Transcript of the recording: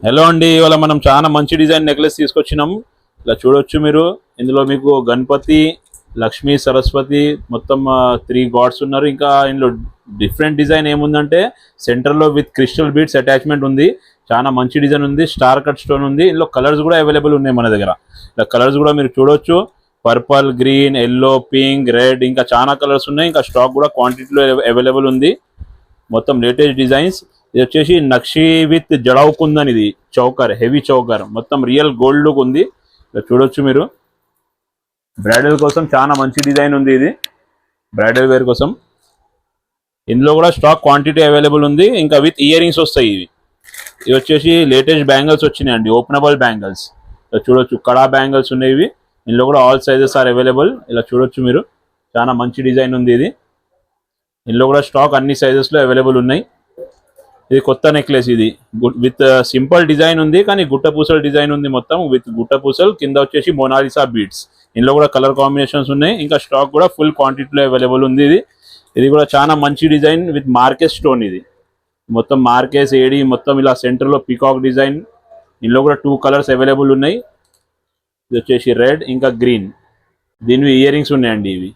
Hello అండి, ఇవాళ మనం చాలా మంచి డిజైన్ నెక్లెస్ తీసుకొచ్చినాం. ఇలా చూడొచ్చు మీరు. ఇందులో మీకు గణపతి, లక్ష్మీ, సరస్వతి మొత్తం 3 గాడ్స్ ఉన్నారు. ఇంకా ఇందులో డిఫరెంట్ డిజైన్ ఏముందంటే సెంటర్లో విత్ క్రిస్టల్ బీడ్స్ అటాచ్మెంట్ ఉంది. చాలా మంచి డిజైన్ ఉంది. స్టార్ కట్ స్టోన్ ఉంది. ఇందులో కలర్స్ కూడా అవైలబుల్ ఉన్నాయి మన దగ్గర. ఇలా కలర్స్ కూడా మీరు చూడొచ్చు. Purple, green, yellow, pink, red, ఇంకా చాలా కలర్స్ ఉన్నాయి. ఇంకా స్టాక్ కూడా క్వాంటిటీలో అవైలబుల్ ఉంది. మొత్తం లేటెస్ట్ డిజైన్స్. ఇది వచ్చేసి నక్షి విత్ జడావ్ కుందన్. ఇది చౌకర్, హెవీ చౌకర్, మొత్తం రియల్ గోల్డ్ లుక్ ఉంది. ఇలా చూడొచ్చు మీరు. బ్రైడల్ కోసం చాలా మంచి డిజైన్ ఉంది. ఇది బ్రైడల్ వేర్ కోసం. ఇందులో కూడా స్టాక్ క్వాంటిటీ అవైలబుల్ ఉంది. ఇంకా విత్ ఇయర్ రింగ్స్ వస్తాయి. ఇవి వచ్చేసి లేటెస్ట్ బ్యాంగిల్స్ వచ్చినాయండి, ఓపెనబుల్ బ్యాంగిల్స్. ఇలా చూడొచ్చు, కడా బ్యాంగిల్స్ ఉన్నాయి ఇవి. ఇందులో కూడా ఆల్ సైజెస్ ఆర్ అవైలబుల్. ఇలా చూడొచ్చు మీరు. చాలా మంచి డిజైన్ ఉంది ఇది. ఇందులో కూడా స్టాక్ అన్ని సైజెస్లో అవైలబుల్ ఉన్నాయి. ఇది కొత్త నెక్లెస్. ఇది విత్ సింపుల్ డిజైన్ ఉంది, కానీ గుట్టపూసల డిజైన్ ఉంది. మొత్తం విత్ గుట్టపూసలు, కింద వచ్చేసి మోనాలిసా బీడ్స్. ఇందులో కూడా కలర్ కాంబినేషన్స్ ఉన్నాయి. ఇంకా స్టాక్ కూడా ఫుల్ క్వాంటిటీలో అవైలబుల్ ఉంది. ఇది కూడా చాలా మంచి డిజైన్ విత్ మార్కెస్ స్టోన్. ఇది మొత్తం మార్కెస్ ఏడి, మొత్తం ఇలా సెంటర్లో పీకాక్ డిజైన్. ఇందులో కూడా 2 కలర్స్ అవైలబుల్ ఉన్నాయి. ఇది వచ్చేసి రెడ్ ఇంకా గ్రీన్. దీనివి ఇయర్ రింగ్స్ ఉన్నాయండి ఇవి.